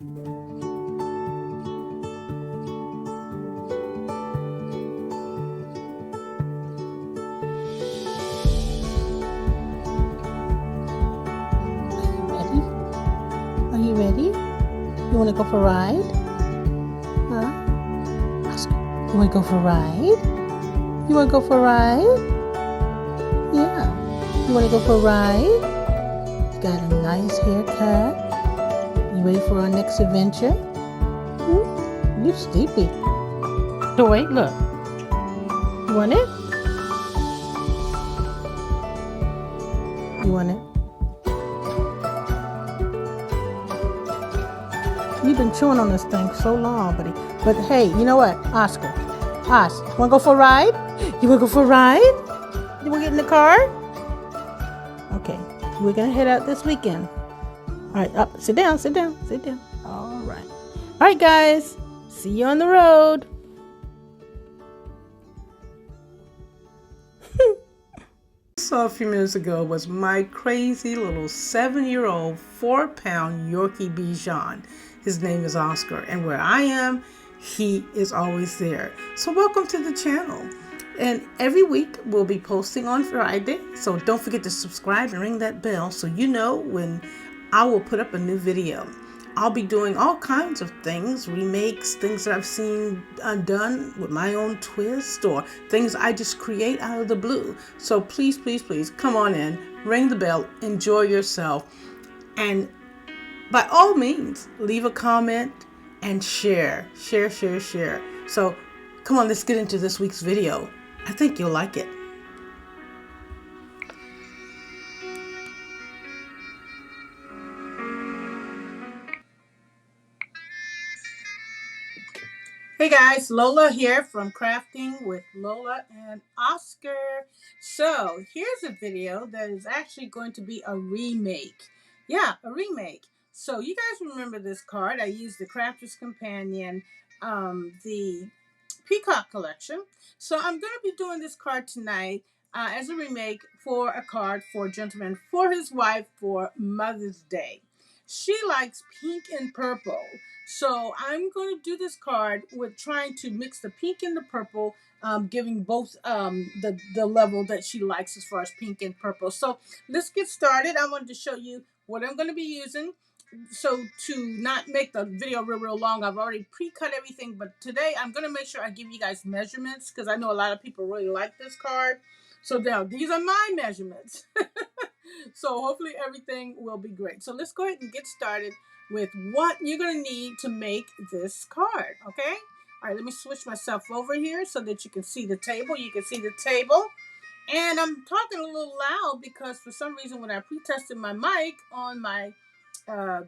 Ready? Are you ready? You want to go for a ride? Huh? You want to go for a ride? You want to go for a ride? Yeah. You want to go for a ride? You got a nice haircut. You ready for our next adventure? You're sleepy. So wait, look. You want it? You want it? You've been chewing on this thing so long, buddy. But hey, you know what, Oscar? Wanna go for a ride? You wanna go for a ride? You wanna get in the car? Okay, we're gonna head out this weekend. All right, up, sit down. All right, guys. See you on the road. Saw a few minutes ago was my crazy little 7-year-old 4-pound Yorkie Bichon. His name is Oscar, and where I am, he is always there. So welcome to the channel. And every week we'll be posting on Friday, so don't forget to subscribe and ring that bell so you know when I will put up a new video. I'll be doing all kinds of things, remakes, things that I've seen done with my own twist, or things I just create out of the blue. So please, please, please come on in, ring the bell, enjoy yourself, and by all means, leave a comment and share. So come on, let's get into this week's video. I think you'll like it. Hey guys, Lola here from Crafting with Lola and Oscar. So here's a video that is actually going to be a remake. Yeah, a remake. So you guys remember this card. I used the Crafters Companion, the Peacock collection. So I'm going to be doing this card tonight as a remake for a card for a gentleman for his wife for Mother's Day. She likes pink and purple. So I'm going to do this card with trying to mix the pink and the purple, giving both the level that she likes as far as pink and purple. So let's get started. I wanted to show you what I'm going to be using. So to not make the video real long, I've already pre-cut everything, but today I'm going to make sure I give you guys measurements because I know a lot of people really like this card. So now these are my measurements. So hopefully everything will be great. So let's go ahead and get started with what you're going to need to make this card, okay? All right, let me switch myself over here so that you can see the table. You can see the table. And I'm talking a little loud because for some reason when I pre-tested my mic on my uh,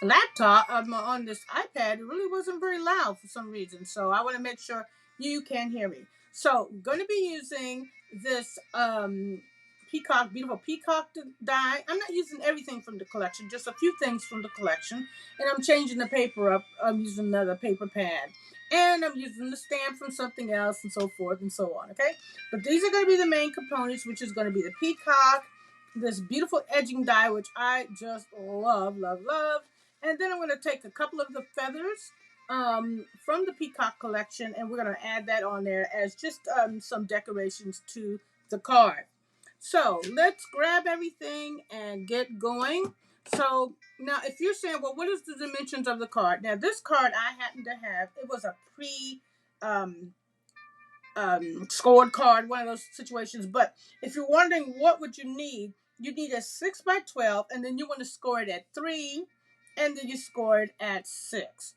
laptop, on this iPad, it really wasn't very loud for some reason. So I want to make sure you can hear me. So I'm going to be using this peacock, beautiful peacock die. I'm not using everything from the collection, just a few things from the collection. And I'm changing the paper up. I'm using another paper pad. And I'm using the stamp from something else and so forth and so on, okay? But these are going to be the main components, which is going to be the peacock, this beautiful edging die, which I just love. And then I'm going to take a couple of the feathers from the peacock collection, and we're going to add that on there as just some decorations to the card. So let's grab everything and get going. So now if you're saying, well, what is the dimensions of the card? Now this card I happen to have, it was a scored card, one of those situations. But if you're wondering what would you need a 6x12, and then you want to score it at 3, and then you score it at 6.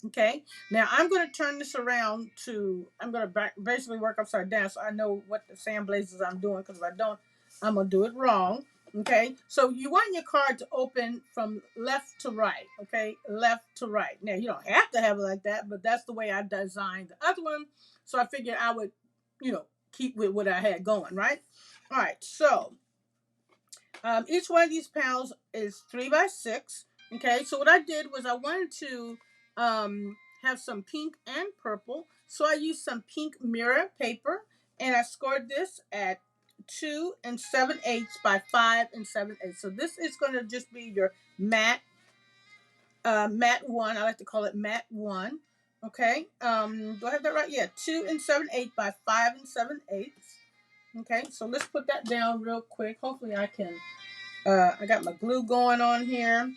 Okay, now I'm going to turn this around to, I'm going to basically work upside down so I know what the sand blazes I'm doing, because if I don't, I'm going to do it wrong. Okay, so you want your card to open from left to right. Okay, left to right. Now you don't have to have it like that, but that's the way I designed the other one. So I figured I would, keep with what I had going, right? All right, so each one of these panels is 3x6. Okay, so what I did was I wanted to have some pink and purple. So I used some pink mirror paper, and I scored this at 2 7/8 by 5 7/8. So this is going to just be your matte mat 1. I like to call it mat 1. Okay. Do I have that right? Yeah, 2 7/8 by 5 7/8. Okay, so let's put that down real quick. Hopefully I can, I got my glue going on here.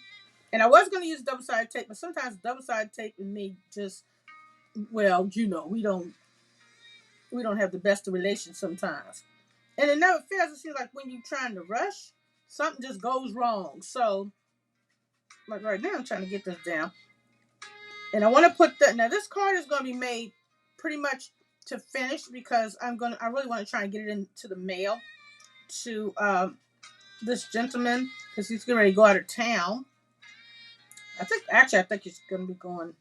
And I was going to use double-sided tape, but sometimes double-sided tape and me just, well, you know, we don't have the best of relations sometimes. And it never fails. It seems like when you're trying to rush, something just goes wrong. So, like right now, I'm trying to get this down. And I want to put that, now this card is going to be made pretty much to finish because I really want to try and get it into the mail to this gentleman because he's getting ready to go out of town. I think he's going to be going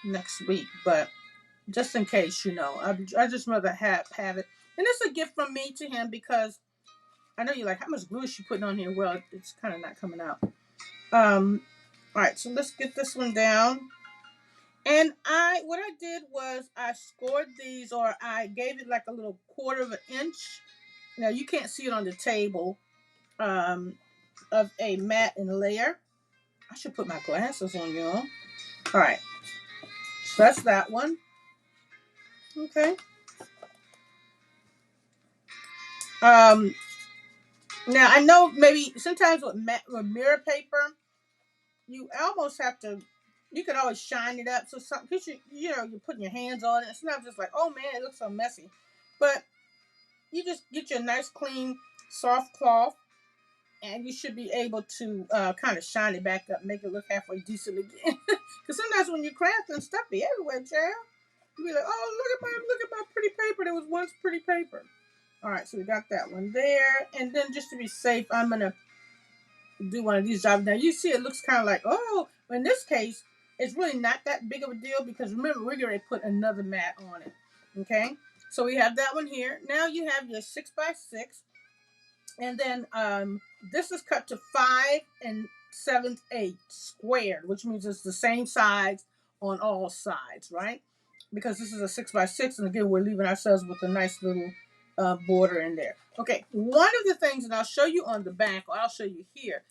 next week, but just in case, you know, I just rather have it. And it's a gift from me to him because I know you're like, how much glue is she putting on here? Well, it's kind of not coming out. All right, so let's get this one down. And what I did was I scored these, or I gave it like a little 1/4 of an inch. Now you can't see it on the table, of a matte and layer. I should put my glasses on, y'all. All right, so that's that one. Okay. Now I know maybe sometimes with mirror paper, you almost have to. You can always shine it up, so some because you know you're putting your hands on it. Sometimes it's like, oh man, it looks so messy, but you just get you a nice clean soft cloth, and you should be able to kind of shine it back up, make it look halfway decent again. Because sometimes when you're crafting, stuff be everywhere, child. You be like, oh look at my pretty paper. There was once pretty paper. All right, so we got that one there, and then just to be safe, I'm gonna do one of these jobs. Now you see, it looks kind of like, oh, but in this case, it's really not that big of a deal because remember we're gonna put another mat on it. Okay, so we have that one here. Now you have your 6x6. And then this is cut to 5 7/8 squared, which means it's the same size on all sides, right? Because this is a 6x6, and again, we're leaving ourselves with a nice little border in there. Okay, one of the things, and I'll show you on the back, or I'll show you here,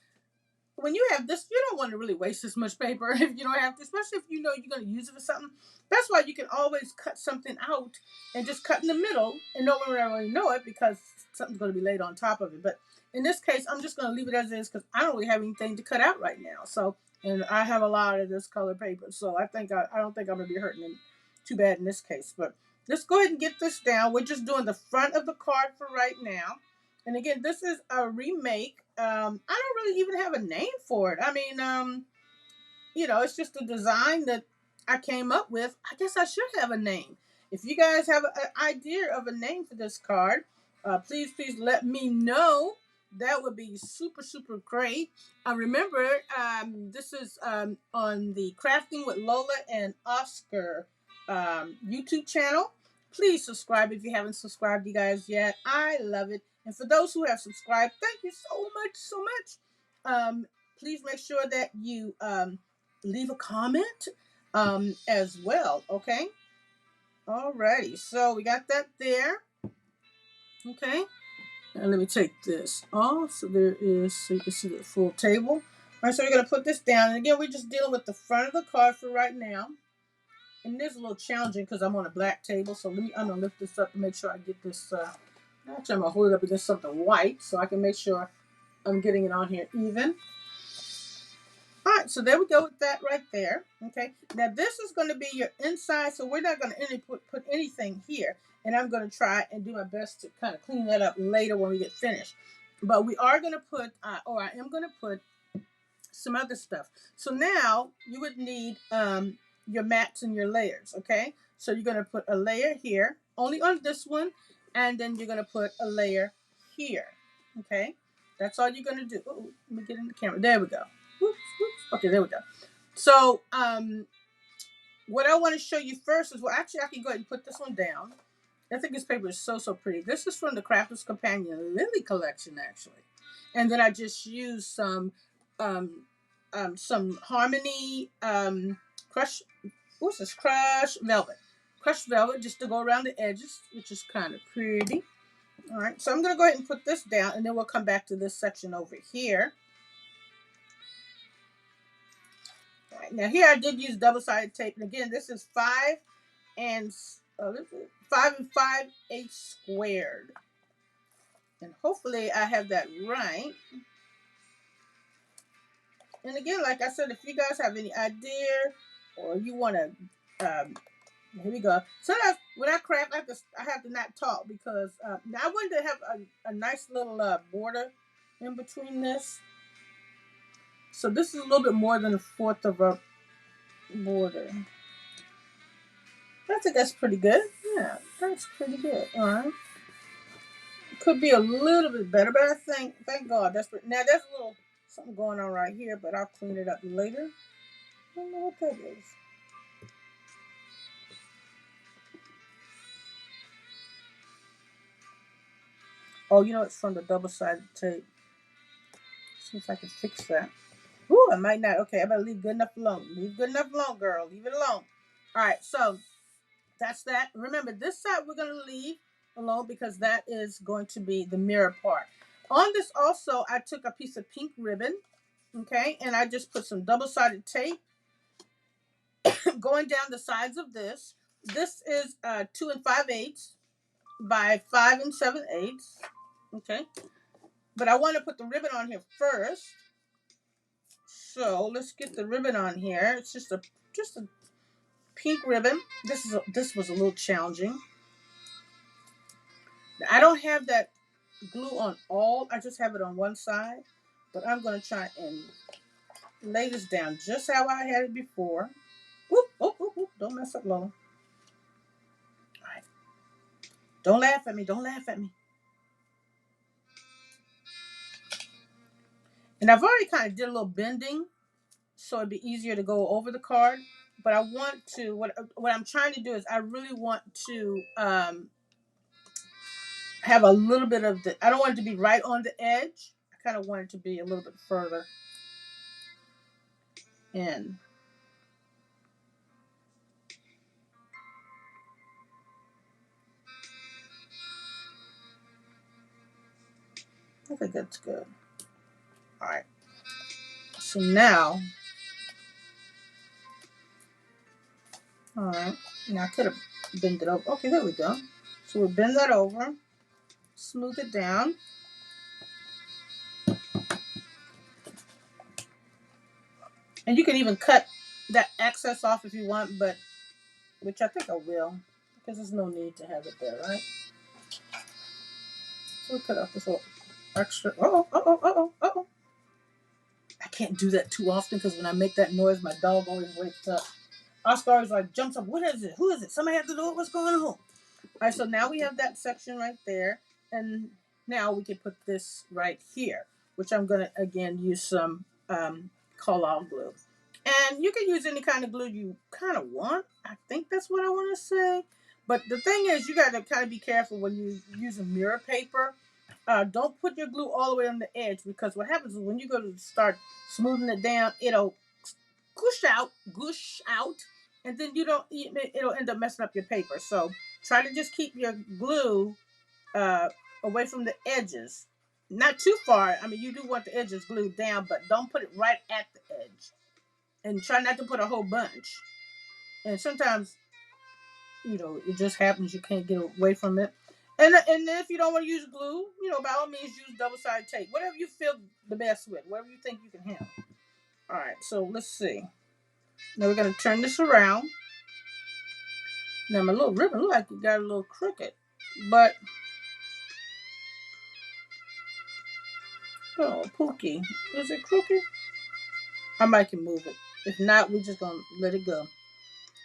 when you have this, you don't want to really waste this much paper if you don't have to, especially if you know you're going to use it for something. That's why you can always cut something out and just cut in the middle, and no one will really know it because something's going to be laid on top of it. But in this case, I'm just going to leave it as is because I don't really have anything to cut out right now. So, and I have a lot of this color paper, so I don't think I'm going to be hurting too bad in this case. But let's go ahead and get this down. We're just doing the front of the card for right now. And again, this is a remake. I don't really even have a name for it. I mean, you know, it's just a design that I came up with. I guess I should have a name. If you guys have an idea of a name for this card, please let me know. That would be super, super great. Remember, this is on the Crafting with Lola and Oscar YouTube channel. Please subscribe if you haven't subscribed, you guys, yet. I love it. And for those who have subscribed, thank you so much. Please make sure that you leave a comment as well, okay? Alrighty, so we got that there. Okay, and let me take this off. So there is, so you can see the full table. All right, so we're gonna put this down. And again, we're just dealing with the front of the card for right now. And it is a little challenging because I'm on a black table. So I'm gonna lift this up to make sure I get this. Actually, I'm gonna hold it up against something white so I can make sure I'm getting it on here even. All right, so there we go with that right there. Okay, now this is going to be your inside, so we're not going to put anything here. And I'm going to try and do my best to kind of clean that up later when we get finished. But we are going to put, or I am going to put some other stuff. So now you would need your mats and your layers, okay? So you're going to put a layer here, only on this one, and then you're going to put a layer here, okay? That's all you're going to do. Ooh, let me get in the camera. There we go. Whoops, whoops. Okay, there we go. So what I want to show you first is, well, actually, I can go ahead and put this one down. I think this paper is so pretty. This is from the Crafters Companion Lily collection, actually. And then I just used some Harmony crushed velvet. Crushed velvet just to go around the edges, which is kind of pretty. All right, so I'm going to go ahead and put this down, and then we'll come back to this section over here. right, now here I did use double-sided tape, and again, this is 5 and 5 squared, and hopefully I have that right. And again, like I said, if you guys have any idea or you want to, here we go. Sometimes when I craft, I have to not talk because now I wanted to have a nice little border in between this. So this is a little bit more than a fourth of a border. I think that's pretty good. Yeah, that's pretty good. All right. Could be a little bit better, but I think, thank God, that's pretty. Now there's a little something going on right here, but I'll clean it up later. I don't know what that is. Oh, you know, it's from the double-sided tape. See if I can fix that. Ooh, I might not. Okay, I better leave good enough alone. Leave good enough alone, girl. Leave it alone. All right, so that's that. Remember, this side we're going to leave alone because that is going to be the mirror part. On this also, I took a piece of pink ribbon, okay, and I just put some double-sided tape going down the sides of this. This is 2 5/8 by 5 7/8, okay. But I want to put the ribbon on here first. So let's get the ribbon on here. It's just a pink ribbon. This was a little challenging. I don't have that glue on all. I just have it on one side. But I'm going to try and lay this down just how I had it before. Whoop, whoop, whoop, whoop. Don't mess up, Lola. All right. Don't laugh at me. Don't laugh at me. And I've already kind of did a little bending, so it'd be easier to go over the card. But I want to, what I'm trying to do is I really want to have a little bit of I don't want it to be right on the edge. I kind of want it to be a little bit further in. I think that's good. All right. So now, all right. Now I could have bent it over. Okay, there we go. So we bend that over, smooth it down. And you can even cut that excess off if you want, but which I think I will, because there's no need to have it there, right? So we cut off this little extra. Oh. I can't do that too often because when I make that noise, my dog always wakes up. Oscar always like jumps up. What is it? Who is it? Somebody have to do it. What's going on? All right, so now we have that section right there, and now we can put this right here, which I'm gonna again use some call-out glue, and you can use any kind of glue you kind of want. I think that's what I want to say. But the thing is, you got to kind of be careful when you use a mirror paper. Don't put your glue all the way on the edge because what happens is when you go to start smoothing it down, it'll gush out, and then it'll end up messing up your paper. So try to just keep your glue away from the edges, not too far. I mean, you do want the edges glued down, but don't put it right at the edge, and try not to put a whole bunch. And sometimes, it just happens you can't get away from it. And then if you don't want to use glue, by all means use double-sided tape, whatever you feel the best with, whatever you think you can handle. All right, so let's see. Now we're going to turn this around. Now my little ribbon look like it got a little crooked, but oh, Pookie, is it crooked? I might can move it. If not, we're just gonna let it go.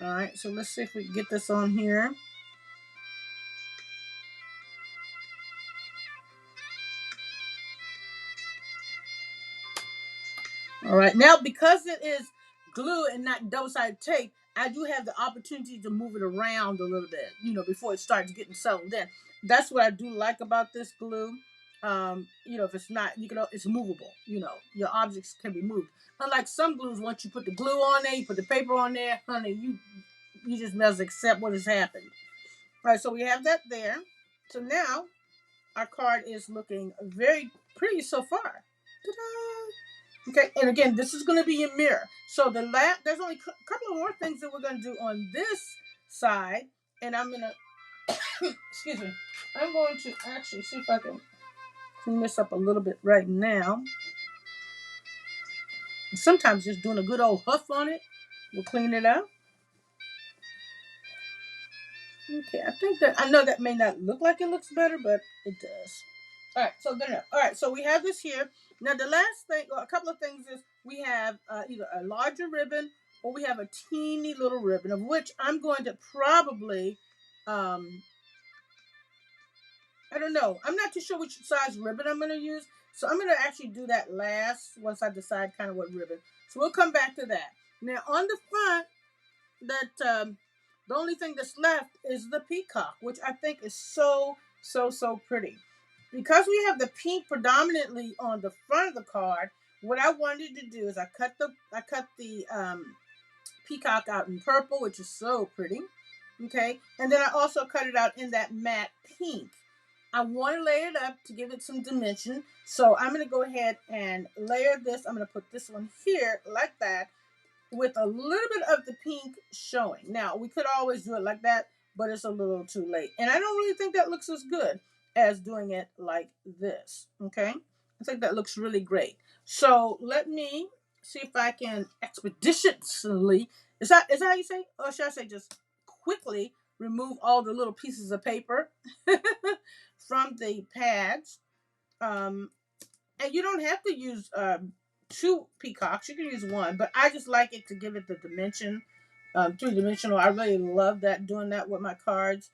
All right, so let's see if we can get this on here. All right, now because it is glue and not double-sided tape, I do have the opportunity to move it around a little bit, before it starts getting settled in. That's what I do like about this glue. If it's not, it's movable. Your objects can be moved. Unlike some glues, once you put the glue on there, you put the paper on there, honey, you just must accept what has happened. All right, so we have that there. So now, our card is looking very pretty so far. Ta-da! Okay, and again, this is going to be your mirror. So there's only a couple of more things that we're going to do on this side, and I'm going to, excuse me, I'm going to actually see if I can clean this up a little bit right now. Sometimes just doing a good old huff on it will clean it up. Okay, I know that may not look like it looks better, but it does. All right, so good enough. All right, so we have this here. Now the last thing, or a couple of things is we have either a larger ribbon or we have a teeny little ribbon, of which I'm going to probably, I don't know. I'm not too sure which size ribbon I'm going to use. So I'm going to actually do that last once I decide kind of what ribbon. So we'll come back to that. Now on the front, the only thing that's left is the peacock, which I think is so pretty. Because we have the pink predominantly on the front of the card, what I wanted to do is I cut the peacock out in purple, which is so pretty. Okay, and then I also cut it out in that matte pink. I want to layer it up to give it some dimension. So I'm going to go ahead and layer this. I'm going to put this one here like that, with a little bit of the pink showing. Now, we could always do it like that, but it's a little too late. And I don't really think that looks as good as doing it like this, okay? I think that looks really great. So let me see if I can expeditiously, is that how you say? Or should I say just quickly remove all the little pieces of paper from the pads. Um, and you don't have to use two peacocks. You can use one, but I just like it to give it the dimension, three-dimensional. I really love that, doing that with my cards.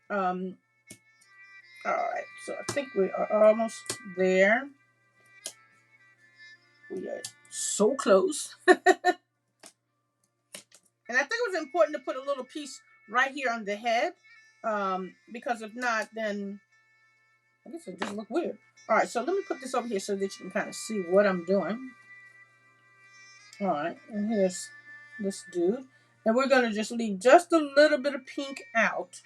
Um, all right, so I think we are almost there. We are so close. And I think it was important to put a little piece right here on the head, because if not, then I guess it just look weird. All right, so let me put this over here so that you can kind of see what I'm doing. All right, and here's this dude. And we're going to just leave just a little bit of pink out.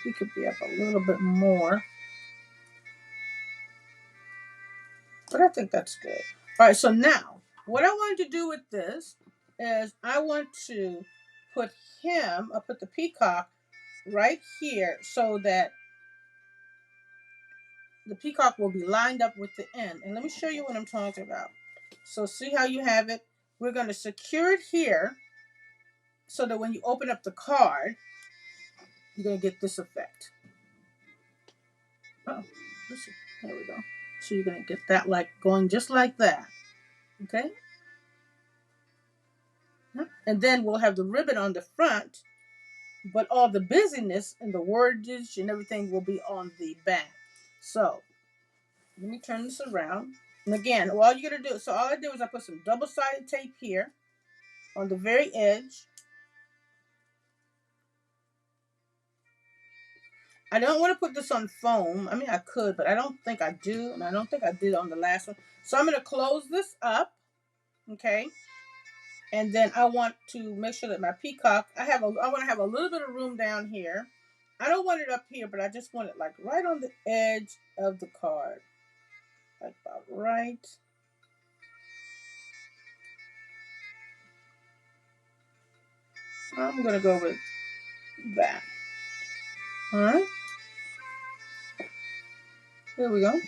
He could be up a little bit more, but I think that's good. All right, so now what I wanted to do with this is I want to put I put the peacock right here so that the peacock will be lined up with the end. And let me show you what I'm talking about. So see how you have it? We're going to secure it here so that when you open up the card, you're going to get this effect. Oh, there we go. So you're going to get that like going just like that. Okay? And then we'll have the ribbon on the front, but all the busyness and the wordage and everything will be on the back. So let me turn this around. And again, all you're going to do, so all I did was I put some double-sided tape here on the very edge. I don't want to put this on foam. I mean, I could, but I don't think I do. And I don't think I did on the last one. So I'm going to close this up. Okay. And then I want to make sure that my peacock, I want to have a little bit of room down here. I don't want it up here, but I just want it like right on the edge of the card. Like about right. I'm going to go with that. All right. There we go.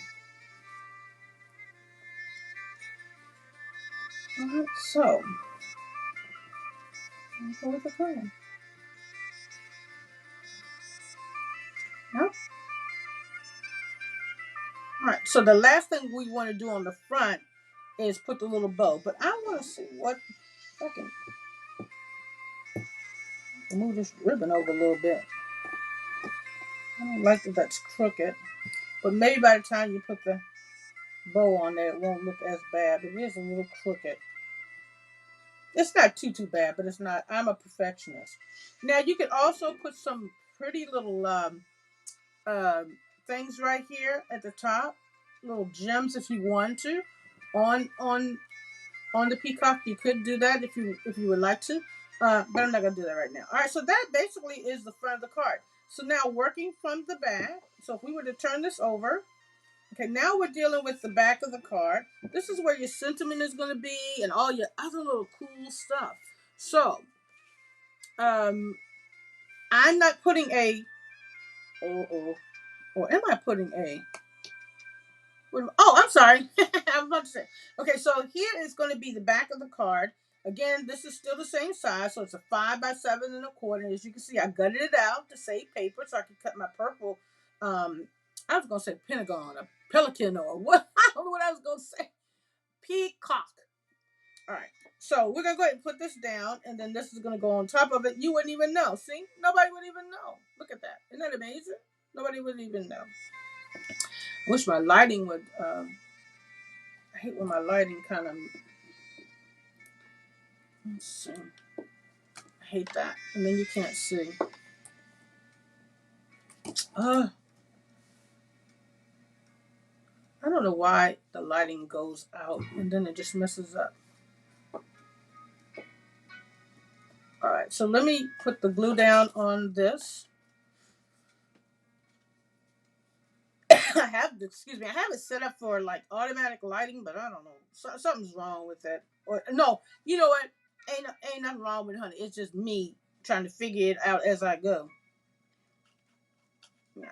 All right. So, let's go with the card. Yep. All right. So the last thing we want to do on the front is put the little bow. But I want to see what I can move this ribbon over a little bit. I don't like that that's crooked. But maybe by the time you put the bow on there, it won't look as bad. It is a little crooked. It's not too bad, but it's not. I'm a perfectionist. Now you can also put some pretty little um, things right here at the top, little gems if you want to, on on on the peacock. You could do that if you would like to, but I'm not gonna do that right now. All right, so that basically is the front of the card. So now working from the back. So if we were to turn this over, okay, now we're dealing with the back of the card. This is where your sentiment is going to be and all your other little cool stuff. So, um, I'm not putting a, or am I putting a, oh, I'm sorry. I was about to say. Okay, so here is going to be the back of the card. Again, this is still the same size, so it's a 5 by 7 1/4. And as you can see, I gutted it out to save paper so I can cut my purple. I was going to say pentagon, a pelican, or what? I don't know what I was going to say. Peacock. All right. So we're gonna go ahead and put this down, and then this is gonna go on top of it. You wouldn't even know. See, nobody would even know. Look at that. Isn't that amazing? Nobody would even know. I wish my lighting would. I hate when my lighting kind of. Let's see. I hate that, and then you can't see. Uh, I don't know why the lighting goes out, and then it just messes up. All right. So let me put the glue down on this. I have, excuse me, I have it set up for like automatic lighting, but I don't know, something's wrong with it. Or no, you know what? Ain't nothing wrong with it, honey. It's just me trying to figure it out as I go. Yeah.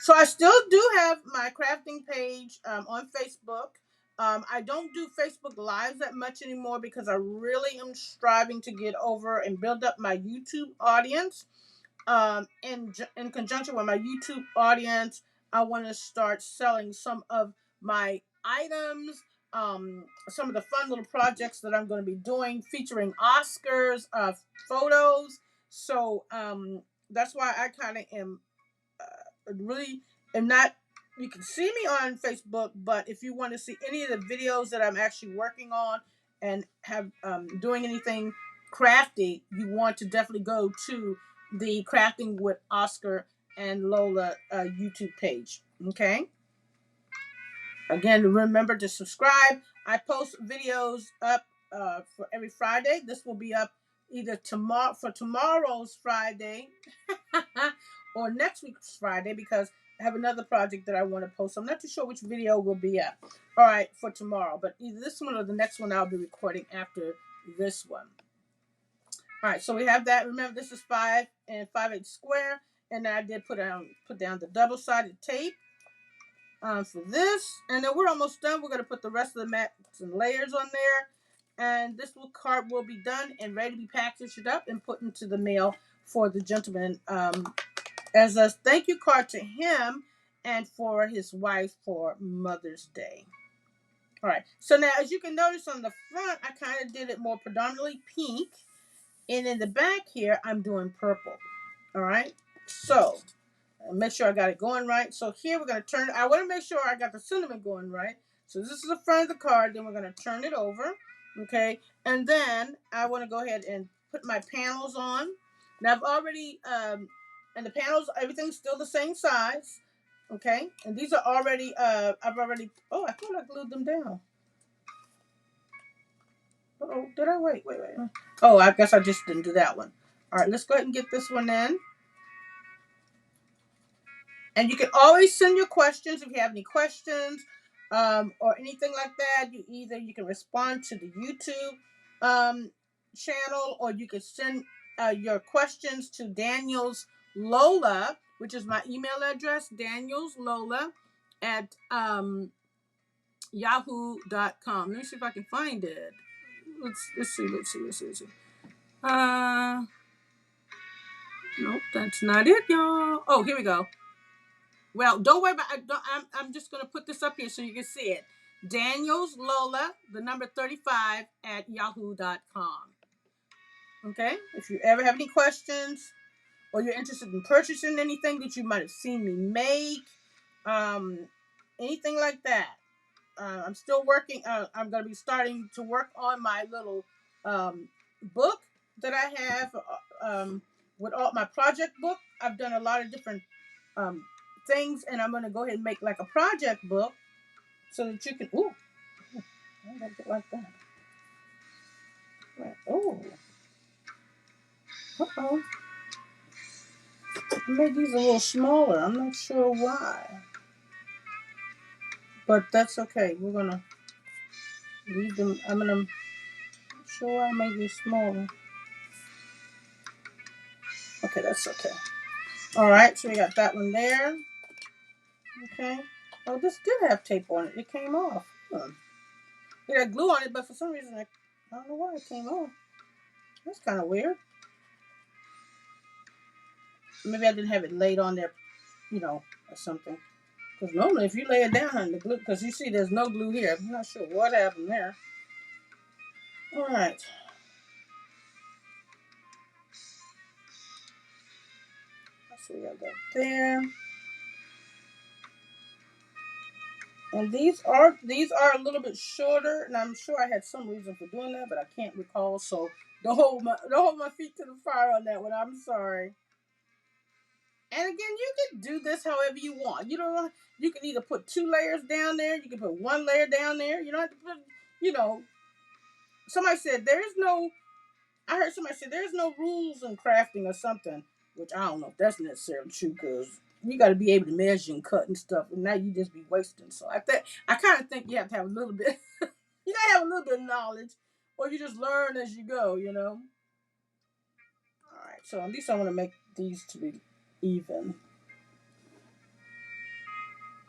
So I still do have my crafting page on Facebook. I don't do Facebook Lives that much anymore because I really am striving to get over and build up my YouTube audience. In conjunction with my YouTube audience, I want to start selling some of my items, some of the fun little projects that I'm going to be doing featuring Oscars photos. So that's why I kind of am really am not. You can see me on Facebook, but if you want to see any of the videos that I'm actually working on and have doing anything crafty, you want to definitely go to the Crafting with Oscar and Lola YouTube page. Okay. Again, remember to subscribe. I post videos up for every Friday. This will be up either tomorrow's Friday or next week's Friday because I have another project that I want to post. I'm not too sure which video will be up. All right, for tomorrow, but either this one or the next one I'll be recording after this one. All right, so we have that. Remember, this is 5 and 5/8 square, and I did put down the double-sided tape for this, and then we're almost done. We're going to put the rest of the mats and layers on there, and this card will be done and ready to be packaged up and put into the mail for the gentleman as a thank you card to him and for his wife for Mother's Day. All right, so now as you can notice on the front, I kind of did it more predominantly pink, and in the back here, I'm doing purple. All right, so make sure I got it going right. So here we're going to turn, I want to make sure I got the sentiment going right. So this is the front of the card. Then we're going to turn it over. Okay. And then I want to go ahead and put my panels on. Now I've already, and the panels, everything's still the same size. Okay. And these are already, I've already, oh, I thought I glued them down. Oh, did I? Wait. Oh, I guess I just didn't do that one. All right. Let's go ahead and get this one in. And you can always send your questions if you have any questions or anything like that. You can respond to the YouTube channel, or you can send your questions to Daniels Lola, which is my email address, Daniels Lola at yahoo.com. Let me see if I can find it. Let's see. Nope, that's not it, y'all. Oh, here we go. Well, don't worry about it. I'm just going to put this up here so you can see it. Daniels Lola, the number 35 at yahoo.com. Okay? If you ever have any questions or you're interested in purchasing anything that you might have seen me make, um, anything like that, I'm still working. I'm going to be starting to work on my little book that I have with all my project book. I've done a lot of different um, things, and I'm going to go ahead and make like a project book so that you can. Ooh, I don't get like that. Right. Oh, uh-oh. I made these a little smaller. I'm not sure why, but that's okay. We're gonna leave them. I'm gonna show why I made these smaller. Okay, that's okay. All right, so we got that one there. Okay. Oh, this did have tape on it. It came off. It had glue on it, but for some reason, I don't know why it came off. That's kind of weird. Maybe I didn't have it laid on there, or something. Because normally, if you lay it down on the glue, because you see there's no glue here. I'm not sure what happened there. All right. So we got that there. And these are a little bit shorter, and I'm sure I had some reason for doing that, but I can't recall. So don't hold my feet to the fire on that one. I'm sorry. And again, you can do this however you want. You can either put 2 layers down there, you can put 1 layer down there. You don't have to put, you know. Somebody said there is no. I heard somebody say there's no rules in crafting or something, which I don't know if that's necessarily true because you got to be able to measure and cut and stuff, and now you just be wasting. So I kind of think you have to have a little bit. You gotta have a little bit of knowledge, or you just learn as you go. All right, so at least I want to make these to be even.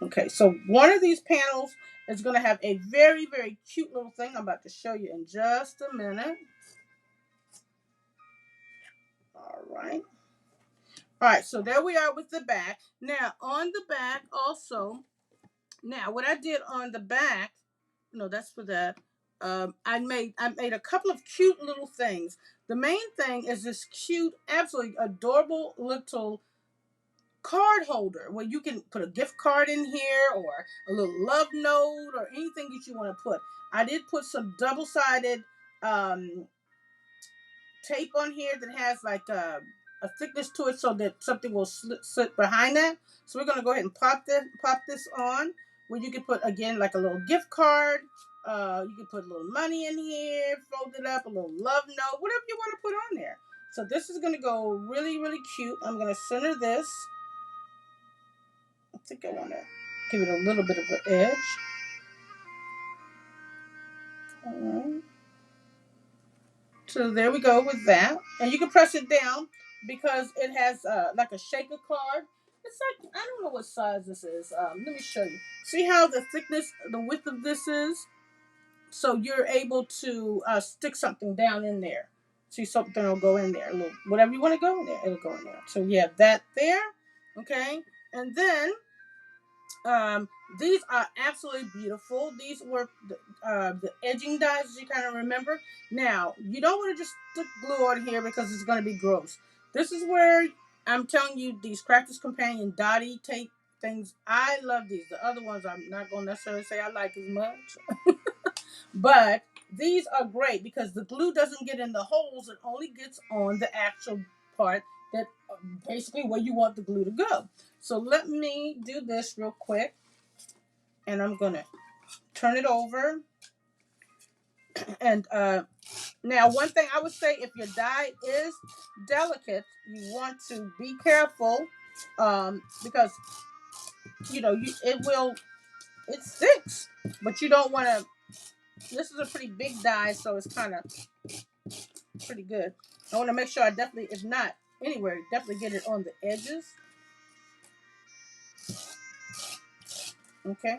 Okay, so one of these panels is going to have a very, very cute little thing I'm about to show you in just a minute. All right. All right, so there we are with the back. Now, on the back also, now what I did on the back, no, that's for that. I made a couple of cute little things. The main thing is this cute, absolutely adorable little card holder where you can put a gift card in here or a little love note or anything that you want to put. I did put some double-sided um, tape on here that has like a thickness to it so that something will sit behind that. So we're gonna go ahead and pop this on where you can put again like a little gift card. You can put a little money in here, fold it up, a little love note, whatever you want to put on there. So this is gonna go really, really cute. I'm gonna center this. I think I want to give it a little bit of an edge. All right. So there we go with that. And you can press it down because it has like a shaker card. It's like, I don't know what size this is. Let me show you. See how the width of this is? So you're able to stick something down in there. See, something will go in there. A little, whatever you want to go in there, it'll go in there. So you have that there. Okay. And then Um, these are absolutely beautiful. These were the edging dies, as you kind of remember. Now, you don't want to just stick glue on here because it's going to be gross. This is where I'm telling you these Crafters Companion Dotty tape things. I love these. The other ones I'm not going to necessarily say I like as much. But these are great because the glue doesn't get in the holes. It only gets on the actual part that basically where you want the glue to go. So let me do this real quick. And I'm going to turn it over. And now one thing I would say, if your die is delicate, you want to be careful because, it sticks. But you don't want to, this is a pretty big die, so it's kind of pretty good. I want to make sure I definitely, if not anywhere, definitely get it on the edges. Okay.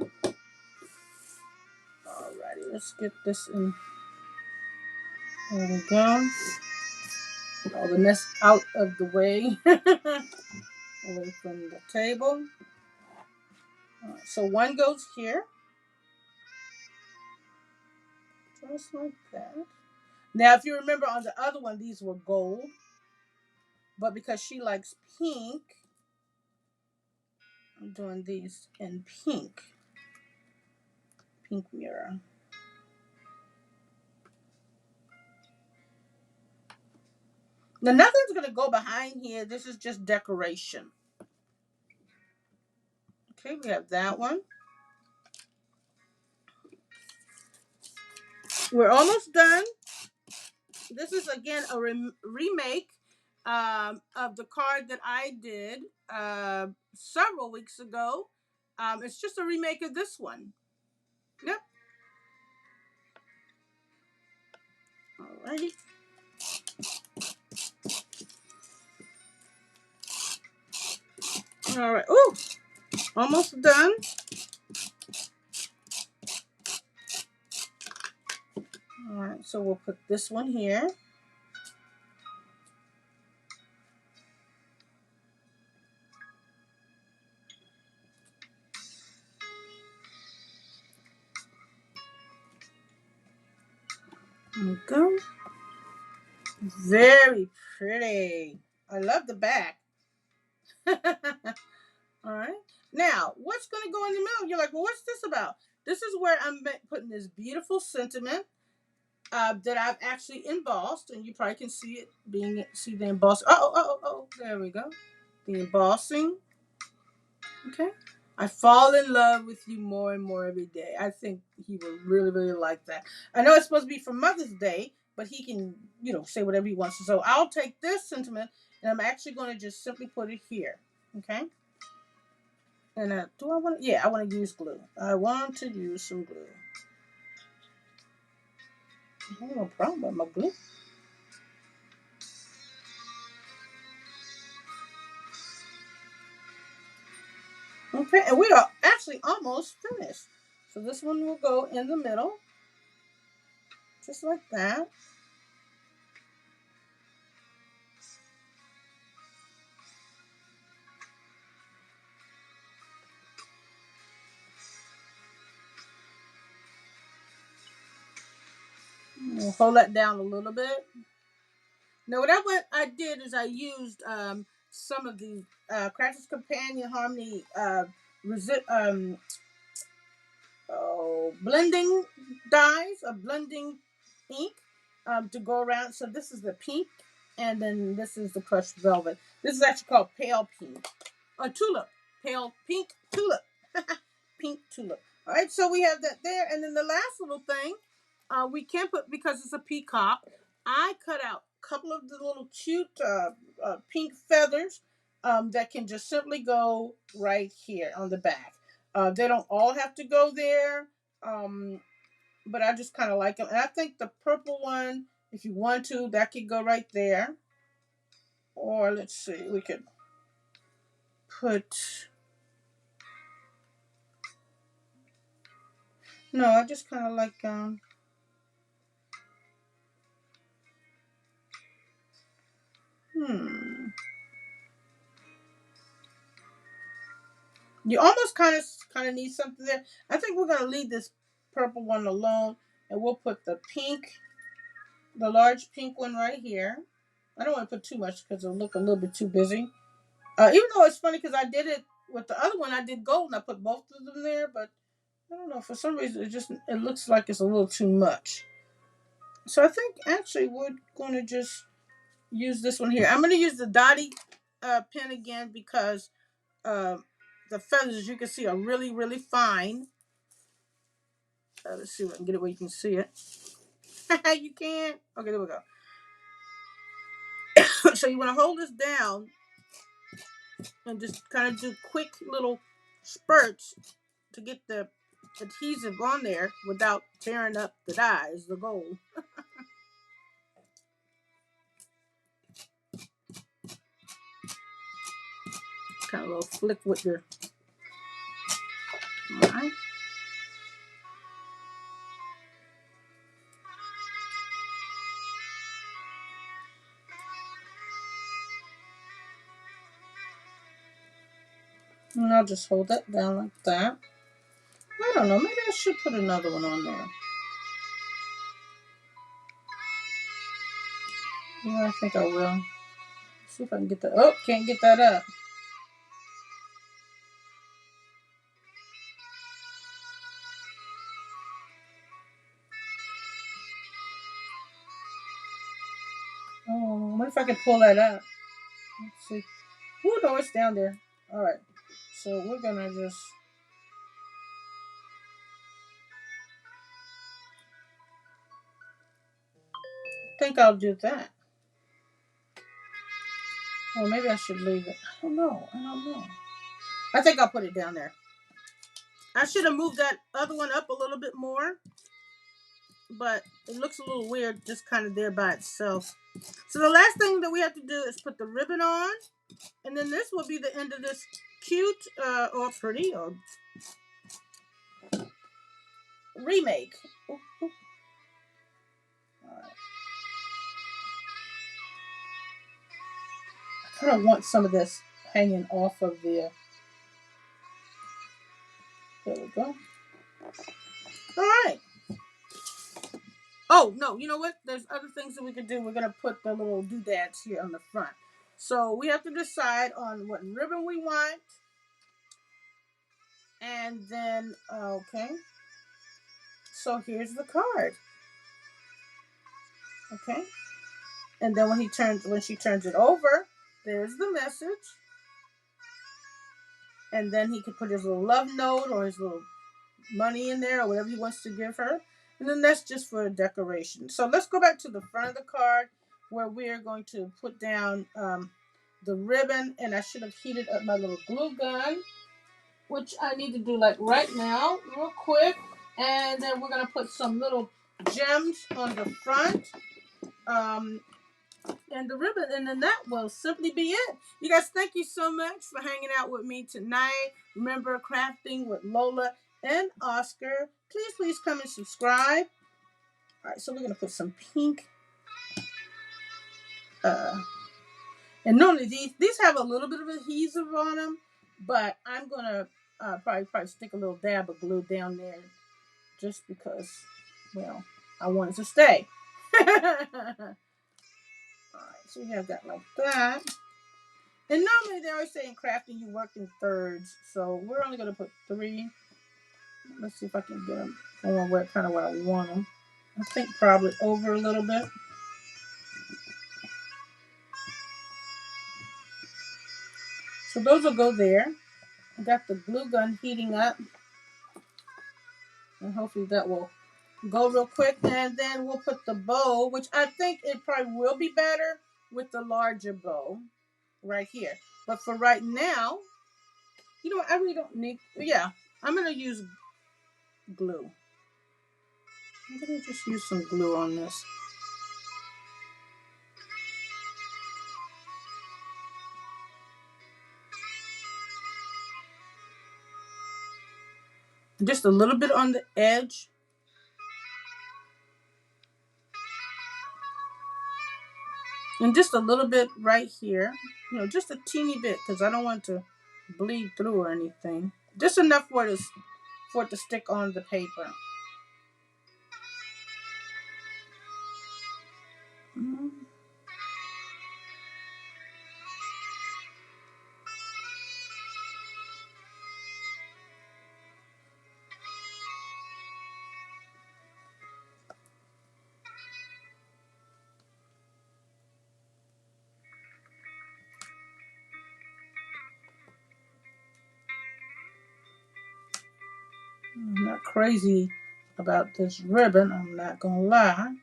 Alrighty, let's get this in. There we go. Get all the mess out of the way. Away from the table. Right, so one goes here. Just like that. Now, if you remember on the other one, these were gold. But because she likes pink, I'm doing these in pink. Pink mirror. Now nothing's gonna go behind here. This is just decoration. Okay, we have that one. We're almost done. This is again a remake of the card that I did several weeks ago. It's just a remake of this one. Yep. Alrighty. All right. Ooh, almost done. All right. So we'll put this one here. There we go. Very pretty. I love the back. All right. Now, what's going to go in the middle? You're like, well, what's this about? This is where I'm putting this beautiful sentiment that I've actually embossed, and you probably can see the embossing. Oh, there we go. The embossing. Okay. I fall in love with you more and more every day. I think he will really, really like that. I know it's supposed to be for Mother's Day, but he can, say whatever he wants. So I'll take this sentiment, and I'm actually going to just simply put it here. Okay. And do I want to? Yeah, I want to use glue. I want to use some glue. I have no problem with my glue. Okay, and we are actually almost finished. So this one will go in the middle, just like that. We'll hold that down a little bit. Now, what I did is I used some of the Crafters Companion Harmony blending dyes, a blending ink to go around. So this is the pink, and then this is the crushed velvet. This is actually called pale pink, a tulip, pale pink tulip, pink tulip. All right, so we have that there, and then the last little thing we can put, because it's a peacock. I cut out a couple of the little cute pink feathers that can just simply go right here on the back. They don't all have to go there, but I just kind of like them. And I think the purple one, if you want to, that could go right there. Or let's see, we could put. No, I just kind of like. Hmm. You almost kind of need something there. I think we're gonna leave this purple one alone, and we'll put the pink, the large pink one right here. I don't want to put too much because it'll look a little bit too busy. Even though it's funny because I did it with the other one, I did gold and I put both of them there, but I don't know, for some reason it looks like it's a little too much. So I think actually we're going to just use this one here. I'm going to use the Dottie pen again because uh, the feathers, as you can see, are really, really fine. Let's see if I can get it where you can see it. You can't. Okay, there we go. So you want to hold this down and just kind of do quick little spurts to get the adhesive on there without tearing up the dyes, the gold. Kind of a little flick with your. All right. And I'll just hold that down like that. I don't know. Maybe I should put another one on there. Yeah, I think I will. See if I can get that. Oh, can't get that up. Oh, what if if I can pull that up. Let's see. Oh no, it's down there. All right. So we're gonna just. Think I'll do that. Or maybe I should leave it. I don't know. I don't know. I think I'll put it down there. I should have moved that other one up a little bit more, but it looks a little weird just kind of there by itself. So the last thing that we have to do is put the ribbon on, and then this will be the end of this cute or pretty or remake. Ooh, ooh. All right. I kind of want some of this hanging off of there. There we go. All right. Oh, no, you know what? There's other things that we could do. We're going to put the little doodads here on the front. So we have to decide on what ribbon we want. And then, okay. So here's the card. Okay. And then when she turns it over, there's the message. And then he could put his little love note or his little money in there or whatever he wants to give her. And then that's just for decoration. So let's go back to the front of the card where we're going to put down the ribbon. And I should have heated up my little glue gun, which I need to do like right now, real quick. And then we're going to put some little gems on the front. And the ribbon, and then that will simply be it. You guys, thank you so much for hanging out with me tonight. Remember, crafting with Lola and Oscar. Please come and subscribe. All right, so we're gonna put some pink. And normally these have a little bit of adhesive on them, but I'm gonna probably stick a little dab of glue down there, just because, well, I want it to stay. All right, so we have that like that. And normally they always say in crafting you work in thirds, so we're only going to put 3. Let's see if I can get them going where kind of where I want them. I think probably over a little bit. So those will go there. I got the glue gun heating up, and hopefully that will go real quick. And then we'll put the bow, which I think it probably will be better with the larger bow right here. But for right now, you know what? I really don't need. Yeah, I'm going to use glue. I'm going to just use some glue on this. Just a little bit on the edge. And just a little bit right here. You know, just a teeny bit because I don't want to bleed through or anything. Just enough for it to stick on the paper. Mm-hmm. I'm not crazy about this ribbon, I'm not gonna lie.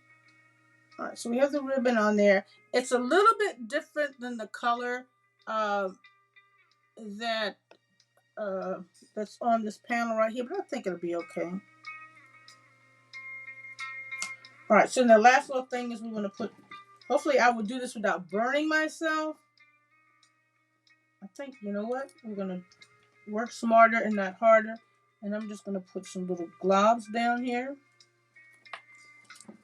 All right, so we have the ribbon on there. It's a little bit different than the color that that's on this panel right here, but I think it'll be okay. All right, so the last little thing is we want to put. Hopefully, I will do this without burning myself. I think, you know what? We're gonna work smarter and not harder. And I'm just gonna put some little globs down here.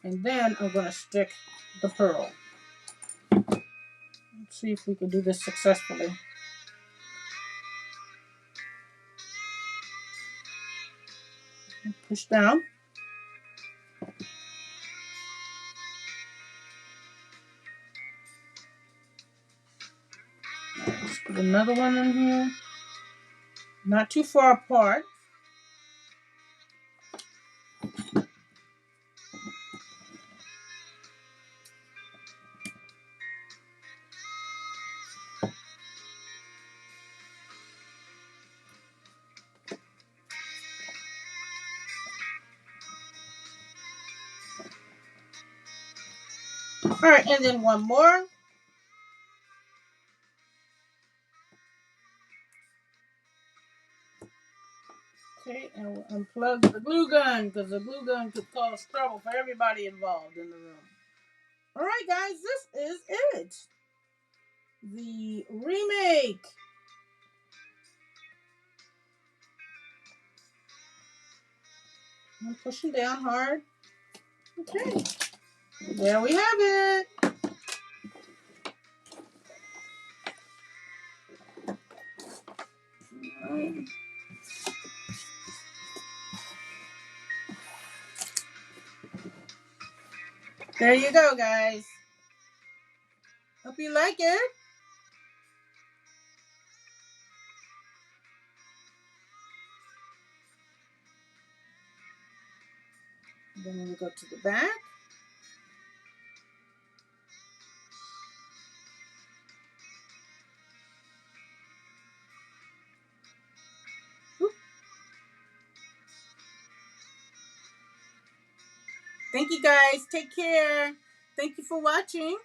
And then I'm gonna stick the pearl. Let's see if we can do this successfully. Push down. Let's put another one in here. Not too far apart. All right, and then one more. Okay, and we'll unplug the glue gun because the glue gun could cause trouble for everybody involved in the room. All right, guys, this is it. The remake. I'm pushing down hard. Okay, there we have it. All right. There you go, guys. Hope you like it. Then we go to the back. Oop. Thank you, guys. Take care. Thank you for watching.